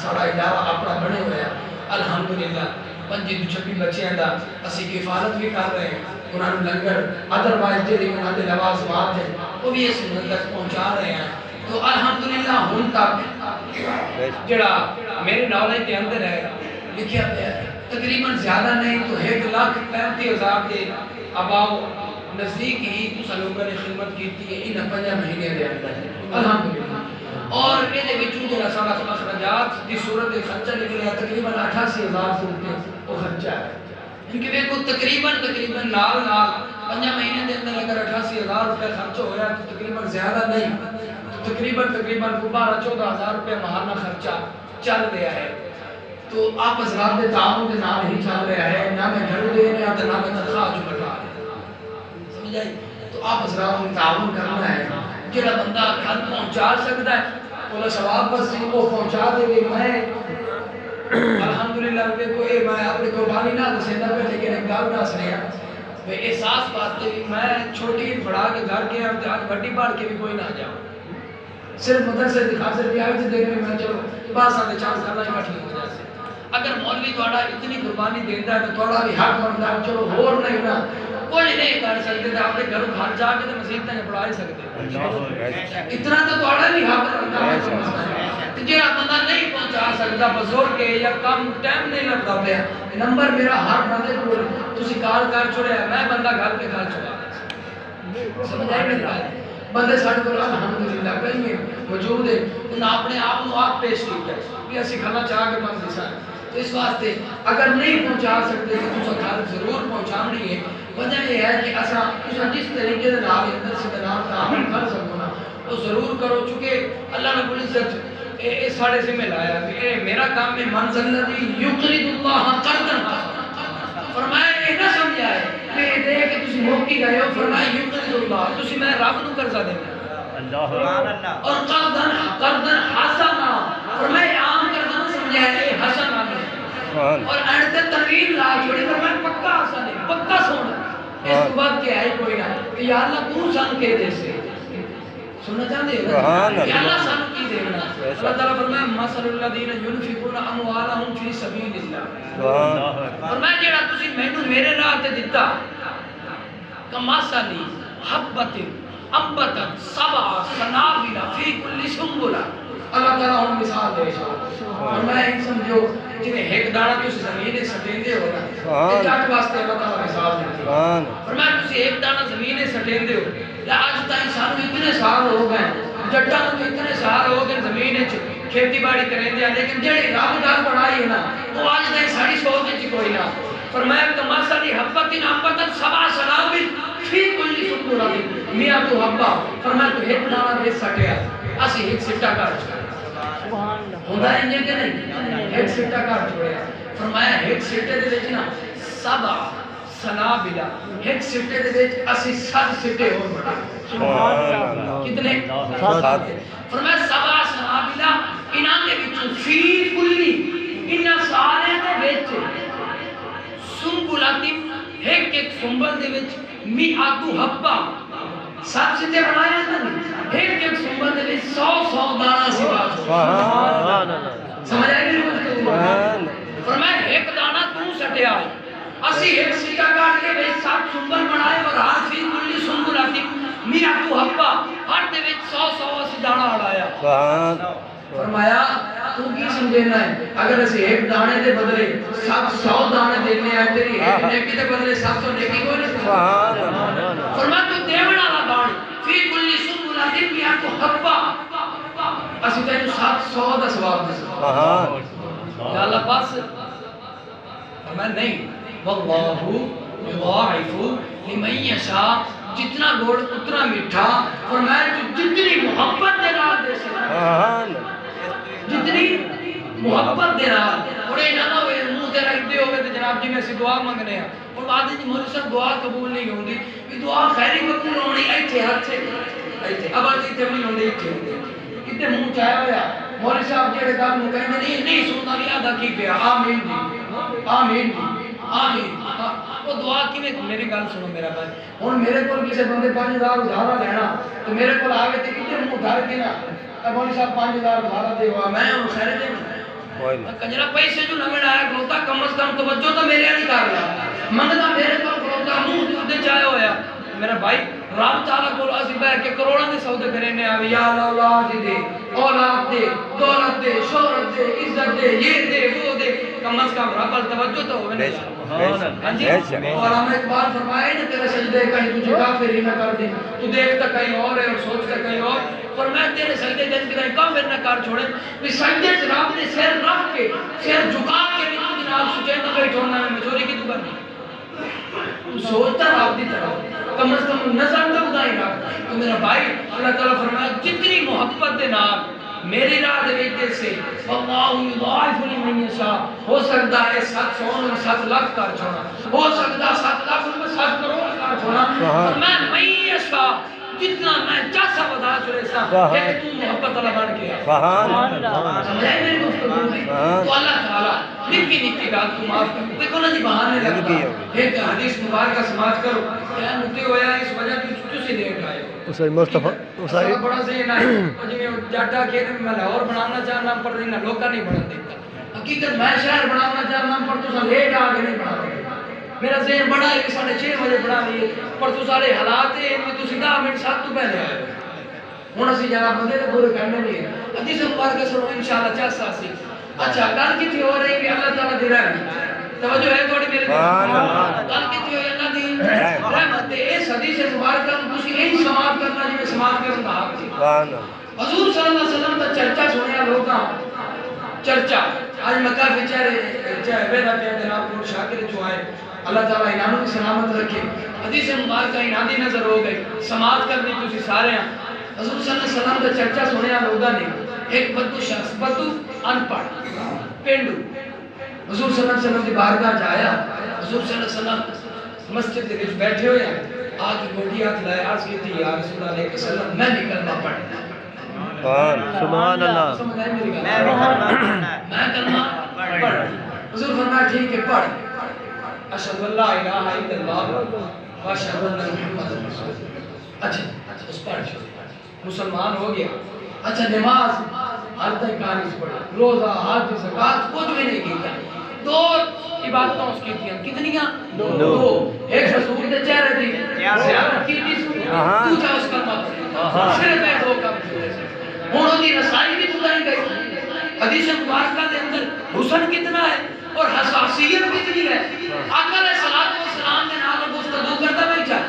سارا ادارہ اپنا بنے ہوئے ہیں الحمدللہ 25-26 بچیاں دا اسی کی حفاظت بھی کر رہے ہیں انہوں نے لنگر ادروائز جڑی انہوں نے لوازمات ہیں وہ بھی اس ملک تک پہنچا رہے ہیں. تو الحمدللہ ہن تک جڑا میرے نالج کے اندر ہے لکھیا پیا ہے تقریباً زیادہ نہیں تو 1,35,000 کے اباؤ نزدیک ہی تسا لوگوں نے خدمت کیتی ہے ان 5 مہینے دے اندر الحمدللہ. اور یہ وچوں جڑا سارا اخراجات دی صورت خرچہ نکلیا تقریباً 88,000 سے اوپر وہ خرچہ ہے. ان کے دیکھو تقریباً نال 5 مہینے دے اندر اگر 88,000 روپے خرچ ہویا تو تقریباً زیادہ نہیں تقریباً 12-14,000 روپے ماہانہ خرچہ چل رہا ہے. تو آپ حضرات دے تعاون کے نال ہی چل رہا ہے نہ میں گھر دے رہا نہ میں تنخواہ جو بتا رہا سمجھ آئی. تو آپ حضرات نے تعاون کرنا ہے جڑا بندہ گھر پہنچا سکتا ہے وہ ثواب بس وہ پہنچا دے گی. میں الحمدللہ دیکھو اے میں اپنی قربانی نہ دسیندا پہ لیکن ایک گل دس رہا میں احساس بات ہے میں چھوٹی بڑا کے گھر کے آج بڑی پڑھ کے بھی کوئی نہ جاؤ صرف مدرسے کی خاطر بھی آئے تھے دیکھنے میں چلو بس آدھے 4 سال ہی مٹھی ہو جائے. اگر مولوی تھوڑا اتنی قربانی دیتا ہے تو تھوڑا بھی حق بنتا ہے چلو ہور نہیں نا کوئی نہیں کر سکتے تھے اپنے گھر جا کے مسیحتیں پڑھا ہی سکتے اتنا تو تھوڑا بھی حق بنتا ہے. جہاں بندہ نہیں پہنچا سکتا بزرگ کے یا کم ٹائم نہیں لگتا پیا نمبر میرا ہر بندے کو تسی کال کر چھوڑیا میں بندہ گھر پہ گھر چھوڑا سمجھ آئی میری بات. بندے ساڈے کول الحمدللہ کئی موجود ہے انہاں اپنے آپ کو آپ پیش کیتا ہے بھی اسی کھانا چاہ کے بند دسا. تو اس واسطے اگر نہیں پہنچا سکتے تو تسا گھر ضرور پہنچانی ہے. وجہ یہ ہے کہ اساں جس طریقے سے نال اندر سے نال تعامل کر سکو نا وہ ضرور کرو چونکہ اللہ رب العزت اے ساڑے ذمہ لایا کہ اے میرا کام ہے منزل الذی یقرض اللہ قرضا حسنا. فرمایا یہ نہ سمجھا ہے کہ یہ دے کہ تسی موقع گئے ہو فرمایا یقرض اللہ تسی میں رب نو قرضہ دینا اور قرضا حسنا فرمایا عام قرضہ نہ سمجھا ہے حسنا اور اینڈ تے تنوین لا چھوڑی فرمایا پکا حسن ہے پکا سونا. اس کے بعد کیا ہے کوئی نہ کہ یا اللہ تو سن کے دے سے سننا چاہتے ہیں یا اللہ سن کی دینا. اللہ تعالیٰ فرمایا مثل الذین ينفقون اموالهم فی سبیل اللہ فرمایا جڑا تسی مینوں میرے راہ تے دتا کمثل حبۃ انبتت 7 سنابل فی کل سنبلہ. اللہ تعالیٰ ہم مثال دے فرمایا ان سمجھو جنہیں ایک دانہ تسی زمین سٹیندے ہو نا یہ جاٹ واسطے اللہ تعالیٰ مثال دیتی فرمایا تسی ایک دانہ زمین سٹیندے ہو یا آج تائیں سانو اتنے سال ہو گئے جٹا تو اتنے سال ہو گئے زمین کھیتی باڑی کریں دیا لیکن جڑی رب گل بنائی ہے نا وہ آج تائیں ساری سوچ وچ کوئی نہ. فرمایا کمثل حبۃ انبتت 7 سنابل فی کل سنبلہ مئۃ حبہ. فرمایا تو ایک دانہ وچ سٹیا اسی ایک سٹا کر چھوڑیا ہوندا ہے کہ نہیں ایک سٹا کر چھوڑیا. فرمایا ایک سٹے دے وچ نا 7 سنابلہ ایک سٹے دے وچ اسی 7 سٹے اور بڑھا سبحان اللہ کتنے 7. فرمایا 7 سنابلہ انہاں دے وچوں فی کلی انہاں سارے دے وچ سنبلہ ایک ایک سنبل دے وچ مئۃ حبہ 7 سٹے بنایا نا ایک ایک سنبل دے وچ 100 دانہ سوا سبحان اللہ سمجھ آئی نہیں. فرمایا ایک دانہ تو سٹیا اسی ایک سٹا کاٹ کے وچ 7 سنبل بنائے اور ہر فی کلی سنبلہ مئۃ حبہ ہر دے وچ 100 اسی دانہ اڑایا فرمایا تو کی سمجھنا ہے اگر اسے ایک دانے دے بدلے 700 دانے دینے ہیں تیری ایک نیکی دے بدلے 700 نیکی کوئی نہیں فرمایا تو دیوڑ والا بان فی کلی سنبلۃ مئۃ حبہ اسی تینوں 700 دا ثواب دے یا اللہ بس فرمایا نہیں واللہ یضاعف لمن یشاء جتنا گوڑ اتنا میٹھا فرمایا جتنی محبت دے نال دے سکتا جتنی محبت دے نال اور یہ نہ ہوئے منہ تیرا ادے ہوئے تو جناب جی میں سے دعا منگنے ہیں اور بعد جی مجھے سب دعا قبول نہیں ہوندی کہ دعا خیری قبول ہونی ایتھے ہاتھ سے ایتھے اب آج ایتھے نہیں ہوندی ایتھے ہوندی اتنے منہ چاہیا ہویا مولوی صاحب جڑے کام میں کہیں نہیں سنتا نہیں آدھا کی پیا آمین جی آمین جی آمین وہ دعا کی میں میری گل سنو میرا بھائی ہن میرے کول کسی بندے 5000 ادھارا لینا تو میرے کول آوے تے کتے منہ دھر کے نا مولوی صاحب 5000 ادھارا دے ہوا میں ان خیر دے کنجرا پیسے جو نہ آیا کھلوتا کم از کم توجہ تو میرے نہیں کر رہا منگتا میرے کول کھلوتا منہ دے چاہے ہویا میرا بھائی رب تعالیٰ کو اسی بیٹھ کے کروڑوں دے سودے کرنے آوے یا اولاد دے اولاد دے دولت دے شہرت دے عزت دے یہ دے وہ دے کم از کم رب ال توجہ تو ہونے ہاں جی اور ہم اقبال فرمائے نا تیرے سجدے کہیں تجھے کافر ہی نہ کر دے تو دیکھتا کہیں اور ہے اور سوچتا کہیں اور فرمایا تیرے سجدے دن کی کہیں کافر نہ کر چھوڑے بھی سجدے سے رب نے سر رکھ کے سر جھکا کے بھی تو جناب سجدہ بیٹھونا میں مجھوری کی تو کرنی تو سوچتا رب دی طرف کم از کم نظر تو خدا ہی رکھ تو میرا بھائی اللہ تعالیٰ فرمایا جتنی محبت دے نال میری راہ دے ویجے سے واللہ یضاعف لمن یشاء ہو سکتا ہے 700 اور 7 لاکھ کر چھوڑا ہو سکتا 7 لاکھ اور 7 کروڑ کر چھوڑا میں یشاء جتنا میں چاہتا بتا چھوڑے سا ایک تو محبت اللہ بن کے سمجھائے میری گفتگو دی تو اللہ تعالیٰ نکی نکی گال تو معاف کر کوئی کونا جی بہانے لگتا ایک حدیث مبارکہ سماعت کرو کیا نکتے ہویا اس وجہ تو سے لیٹ آئے اسائی مصطفیٰ اسائی بڑا سے نہ ہے اور جی میں جاٹا کھیت میں لاہور بنانا چاہنا پر دینا لوکا نہیں بنا دیتا حقیقت میں شہر بنانا چاہنا پر تو سا لیٹ آگے نہیں بنا دیتا میرا ذہن بڑا ہے کہ 6:30 بجے بنا لیے پر تو سارے حالات ہیں کہ تو 10 منٹ 7 تو پہلے آئے ہوں اسی جناب بندے تو پورے کرنے نہیں ہے حدیث مبارکہ سنو انشاءاللہ چاہ ساسی اچھا گل کتنی ہو رہی کہ اللہ تعالیٰ دی رحمت توجہ ہے تھوڑی میرے گل کتنی ہوئی اللہ دی رحمت اس حدیث مبارکہ کو کسی یہی سماعت کرنا جی میں سماعت کروں گا آپ کی حضور صلی اللہ علیہ وسلم کا چرچا سنیا لوگاں چرچا آج مکہ کے چہرے بیدا پہ جناب نور شاکر جو آئے اللہ تعالیٰ انہوں کی سلامت رکھے حدیث مبارکہ انہوں دی نظر ہو گئی سماعت کرنی تسی سارے ہیں حضور صلی اللہ علیہ وسلم کا چرچا سنیا لوگاں نے ایک بدو شخص بدو ان پڑھ پینڈو حضور صلی اللہ علیہ وسلم کی بارگاہ جایا حضور صلی اللہ علیہ وسلم مسجد کے وچ بیٹھے ہوئے ہیں آج گوڑی ہاتھ لائے عرض کی تھی یا رسول اللہ علیہ وسلم میں بھی کلمہ پڑھنا سبحان اللہ میں کلمہ پڑھ حضور فرمایا ٹھیک ہے پڑھ اشہد ان لا الہ الا اللہ و اشہد ان محمد رسول اللہ اچھا اس پڑھ چھوڑ مسلمان ہو گیا اچھا نماز ہر تک کانیس پڑھا روزہ حج زکات کچھ بھی نہیں کیا 2 عبادتوں اس کی تھیں کتنیاں 2 ایک رسول کے چہرے دی زیارت کی تھی دوسرا اس کا مطلب صرف ہے 2 کام ہوں دی رسائی بھی تو نہیں گئی حدیث مبارکہ دے اندر حسن کتنا ہے اور حساسیت کتنی ہے آقا علیہ السلام کے نال گفتگو کرتا میں چاہ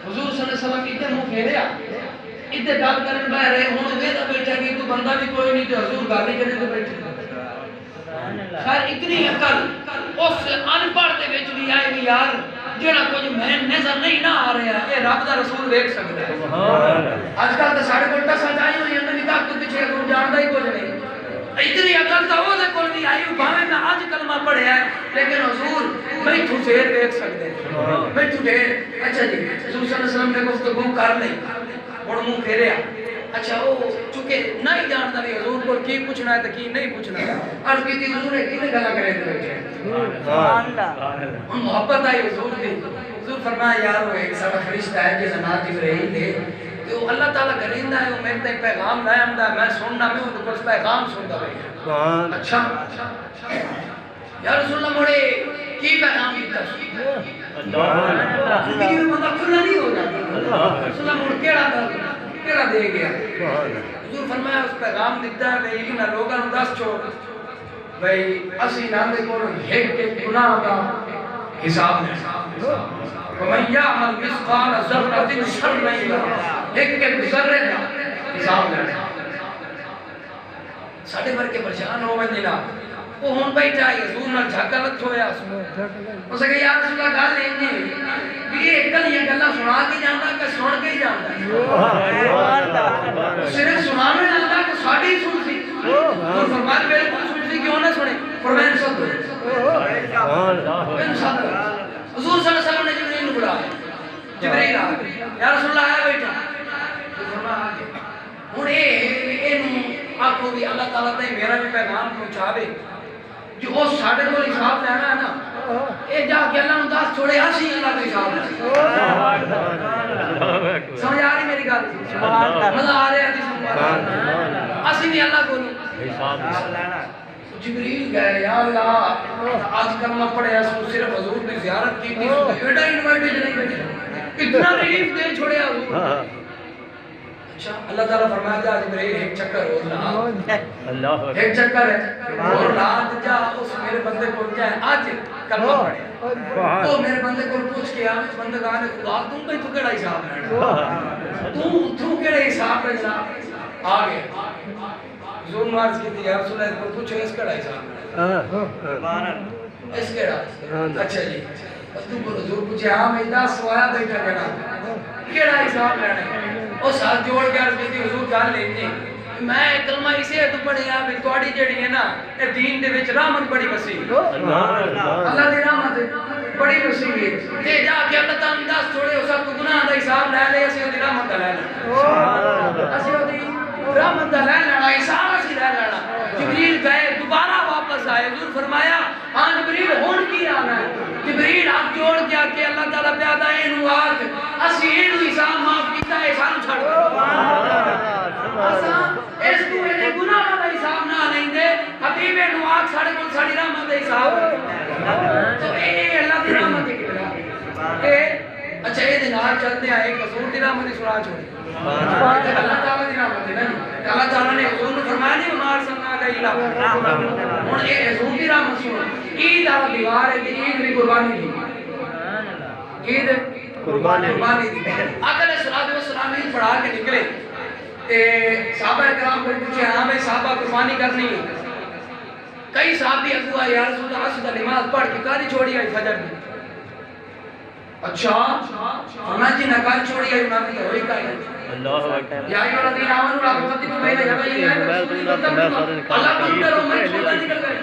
حضور صلی اللہ علیہ وسلم اتنے منہ پھیریا اتنے گل کرن بہ رہے ہوں ویدا بیٹھا کہ تو بندہ بھی کوئی نہیں تو حضور گالی کرنے تو بیٹھے خیر اتنی عقل اس ان پڑھ دے وچ بھی آئے بھی یار جڑا کچھ میں نظر نہیں نہ آ رہا اے رب دا رسول دیکھ سکدا ہے سبحان اللہ اج کل تے ساڈے کول ٹسا جائی ہوئی ہیں نبی تک پیچھے کوئی جاندا ہی کچھ نہیں اتنی عقل تو وہ دے کول نہیں آئی بھاویں میں اج کلمہ پڑھیا ہے لیکن حضور میں تو دیر دیکھ سکدے میں تو دیر اچھا جی حضور صلی اللہ علیہ وسلم نے گفتگو کر لی اور منہ پھیریا اچھا وہ چونکہ نہیں جانتا بھی حضور کو کی پوچھنا ہے تو کی نہیں پوچھنا ہے عرض کی تھی حضور نے کی نے گلا کرے تو بیٹھے سبحان اللہ محبت آئی حضور دی حضور فرمایا یار وہ ایک سارا فرشتہ ہے جس نات ابراہیم دے تو اللہ تعالیٰ کریندا ہے وہ میرے تک پیغام لے آندا میں سننا میں تو کچھ پیغام سندا بیٹھا اچھا یا رسول اللہ موڑے کی پیغام دیتا سبحان اللہ زندگی میں بندہ کھلا نہیں ہو جاتا رسول اللہ موڑ کیڑا دے گیا حضور فرمایا اس پیغام دیتا ہے بھئی انہاں لوگاں نوں دس چھوڑ بھئی اسی نام دے کول ایک گناہ دا حساب ہے ومن یعمل مثقال ذرۃ شرا یرہ ایک ذرے دا حساب ہے ساڈے ورگے پریشان ہو ویندے نا وہ ہن بیٹھا ہے حضور نال جھگڑا لت ہویا اس کہ یا رسول اللہ گل نہیں کہ یہ کلیاں گلاں سنا کے جاندا کہ سن کے ہی جاندا صرف سنانے جاندا کہ ساڈی سن سی اور فرمان بالکل سن سی کیوں نہ سنے فرمان سب سبحان اللہ حضور صلی اللہ علیہ وسلم نے جبرائیل کو بلایا جبرائیل آ گیا یا رسول اللہ آیا بیٹھا تو فرمایا آ گیا ہن اینوں آکھو بھی اللہ تعالیٰ تے میرا بھی پیغام پہنچاوے جو او ساڈے کول حساب لینا ہے نا اے جا کے اللہ نوں دس چھوڑے اسی اللہ دا حساب لینا سمجھ آ رہی میری گل مزہ آ رہا ہے حدیث اسی بھی اللہ کول حساب لینا جبریل گئے یا اللہ آج کلمہ پڑھیا سو صرف حضور کی زیارت کی تھی ایڈا انوائٹیشن نہیں بیٹھے اتنا ریلیف دے چھوڑے حضور اچھا اللہ تعالیٰ فرمایا جا جبریل ایک چکر اور لا ایک چکر ہے اور رات جا اس میرے بندے کو جائے آج کلمہ پڑھے تو میرے بندے کو پوچھ کے آئے بندگاہ نے خدا تم پہ تو کیڑا حساب لینا تو کیڑے حساب لینا آ گیا حضور مارز کی تھی یا رسول اللہ کو پوچھو اس کیڑا حساب لینا اس کیڑا اچھا جی تو کو حضور پوچھے ہاں میں 10 سوایا بیٹھا جنا کیڑا حساب لینا او ساتھ جوڑ کے عرض کی حضور گل لینی میں کلمہ اسے تو پڑھیا بھی تواڈی جڑی ہے نا اے دین دے وچ رحمت بڑی وسیع اللہ دی رحمت بڑی وسیع ہے تے جا کے اللہ تعالی دس چھوڑے اس تو گناہ دا حساب لے لے اسی دی رحمت دا لے لے اسی دی رحمت دا لے لینا حساب اسی لے لینا جبریل گئے دوبارہ واپس آئے حضور فرمایا ہاں جبریل ہن کی آنا ہے جبریل ہاتھ جوڑ کے کہ اللہ تعالی پیادا اینو آکھ اسی اینو حساب معاف کیتا ہے سانو چھڑ اساں اس تو اے گناہ دا حساب نہ لیندے حبیب نو آکھ ساڈے کول ساڈی رحمت دا حساب تو اے اللہ دی رحمت ہے اے اچھا اے دے نال چلتے ہیں ایک حضور دی رحمت دی سنا چھوڑی اللہ تعالی دی رحمت ہے نا اللہ تعالی نے حضور نے فرمایا نہیں مار سنا کا الہ ہن اے حضور دی رحمت سنو عید آ دیوار ہے عید دی قربانی دی عید قربانی دی آقا علیہ الصلوۃ والسلام عید پڑھا کے نکلے تے صحابہ کرام کو پوچھے ہاں بھائی صحابہ قربانی کرنی ہے کئی صحابی اگو آئے یا رسول اللہ صلی نماز پڑھ کے کاری چھوڑی آئی فجر میں اچھا فرمایا جی نکال چھوڑی آئی انہوں نے ہوئی کہا اللہ اکبر یا ایھا الذین آمنوا لا تقدموا بین یدی اللہ اللہ کو ڈرو میں چھوڑا نکل گئے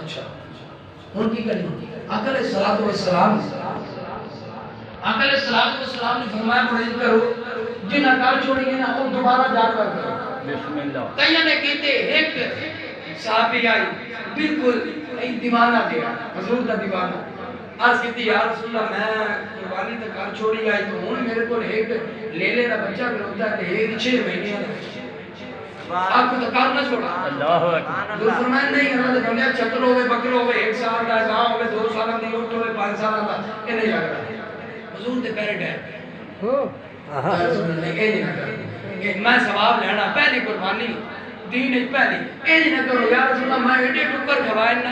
اچھا ان کی کہانی آقا علیہ الصلوۃ والسلام آقا علیہ الصلوۃ والسلام نے فرمایا پڑھیں کرو جن اکال چھوڑیں گے نا ان دوبارہ جانور کرو بسم اللہ کئی نے کہتے ایک صحابی آئی بالکل ایک دیوانہ دیا حضور کا دیوانہ عرض کہتی یا رسول اللہ میں قربانی تک کار چھوڑی آئی تو ہوں میرے کو ایک لیلے کا بچہ کروتا ہے ایک 6 مہینے آپ کو تو کار نہ چھوڑا اللہ اکبر فرمایا نہیں انہوں نے بندہ چھتر ہوئے بکر ہوئے 1 سال کا گاں ہوئے 2 سال کی اونٹ ہوئے 5 سال کا یہ نہیں جا رہا حضور تے پیرٹ ہے رسول اللہ یہ نہیں کرا میں ثواب لینا پہلی قربانی دین ہے پہلی یہ نہ کرو یا رسول اللہ میں ایڈے ٹکر کھوائے نہ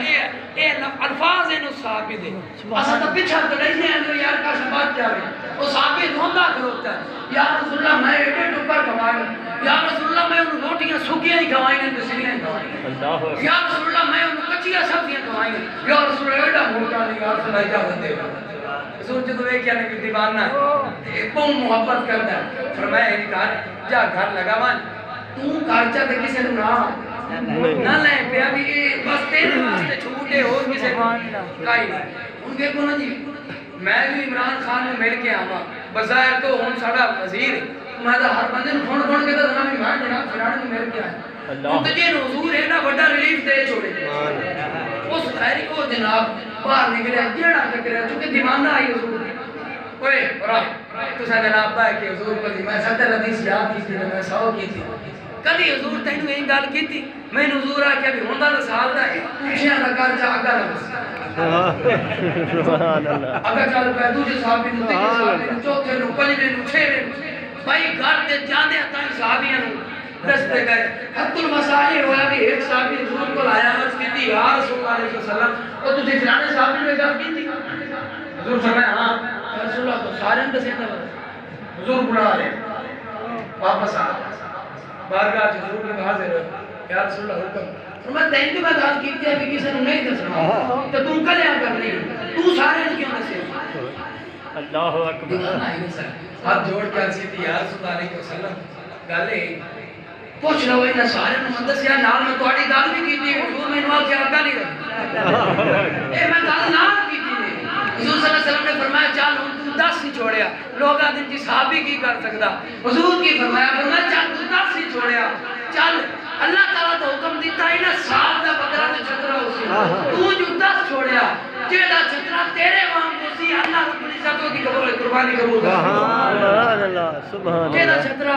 اے الفاظ ہیں صحابی دے اسا تو پیچھے تو نہیں ہے یار کا بات جاوے وہ صحابی دھوندا کروتا ہے یا رسول اللہ میں ایڈے ٹکر کھوائے یا رسول اللہ میں ان روٹیاں سوکھیاں ہی کھوائیں گے سیدھے کھوائیں یا رسول اللہ میں ان کچیاں سبزیاں کھوائیں گے یا رسول اللہ ایڈا موٹا نہیں یا رسول اللہ اجازت دے رسول جو تو کیا نہیں دیوانہ ہے بہت محبت کرتا ہے فرمایا ایک گھر جا گھر لگاوان تو گھر چا تے کسے نہ لے پیا بھی بس تیرے واسطے چھوٹے ہو کسے کائی نہیں ان کے کو نا جی میں جو عمران خان میں مل کے آواں بظاہر تو ہن ساڈا وزیر میں ہر بندے نوں فون فون کے تے میں جناب فلانے نوں مل کے آیا ہن تے جے حضور ہے نا بڑا ریلیف دے چھوڑے اس خیری کو جناب باہر نکلیا جیڑا ٹکریا چونکہ دیوانہ آئی حضور اوئے برا تو سا جناب با کہ حضور کو میں 70 حدیث یاد کی تھی میں 100 کی تھی کدی حضور تینوں یہ گل کیتی میں حضور آ کے بھی ہوندا تے سال دا پیچھے نہ کر جا اگا نہ سبحان اللہ اگا چل پے دوجے صحابی نوں تیجے صحابی نوں چوتھے نوں پنجویں نوں چھویں بھائی گھر دے جاندے تاں صحابیاں نوں دستے گئے حتی المسائل ہویا بھی ایک صحابی حضور کو لایا عرض کیتی یا رسول اللہ علیہ وسلم او تسی فلانے صحابی نے گل کیتی حضور فرمایا ہاں یا رسول اللہ تو سارے دسے نا حضور بلا رہے واپس آ بارگاہ حضور کے حاضر یا رسول اللہ حکم فرمایا تین تو میں گل کیتی ہے کہ کسی نے نہیں دسنا تو تم کلیا کر لی تو سارے نے کیوں دسے اللہ اکبر ہاتھ جوڑ کے عرض کیتی یا رسول اللہ علیہ وسلم گل ہے پوچھ لو انہاں سارے نوں دسیا نال میں تہاڈی گل بھی کیتی حضور میں نواز آگا نہیں رکھ اے میں گل نہ کیتی نے حضور صلی اللہ علیہ وسلم نے فرمایا چل ہن تو 10 ہی چھوڑیا لوگ آدھے جی صحابی کی کر سکدا حضور کی فرمایا چل تو 10 ہی چھوڑیا چل اللہ تعالیٰ تو حکم دیتا ہے نا صاحب دا بکرا تے چھترا ہوسی تو جو 10 چھوڑیا جیڑا چھترا تیرے وانگ ہوسی اللہ رب العزت دی قربانی قبول کر سبحان اللہ سبحان جیڑا اللہ چھترا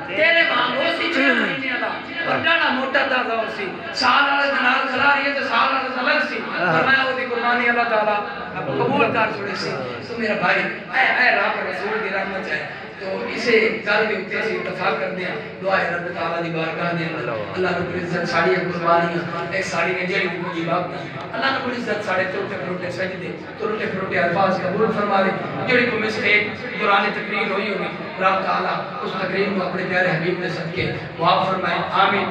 تیرے وانگ ہوسی 6 مہینے دا پر ڈاڑا موٹا تازہ ہوسی سال والے نال کھلا رہی ہے تے سال والے الگ سی فرمایا او دی قربانی اللہ تعالیٰ قبول کر چھوڑی سی تو میرا بھائی اے رب رسول دی رحمت ہے تو اسے گل کے اوپر اسی اتفاق کر دیا دعا ہے رب تعالیٰ دی بارگاہ دے اللہ رب العزت ساڑی قربانیاں اے ساڑی نے جڑی کوئی بات اللہ رب العزت ساڑے ٹوٹے پھروٹے سجدے ٹوٹے پھروٹے الفاظ قبول فرما دے جڑی کوئی مسٹیک دوران تقریر ہوئی ہوگی رب تعالیٰ اس تقریر کو اپنے پیارے حبیب نے صدقے معاف فرمائے آمین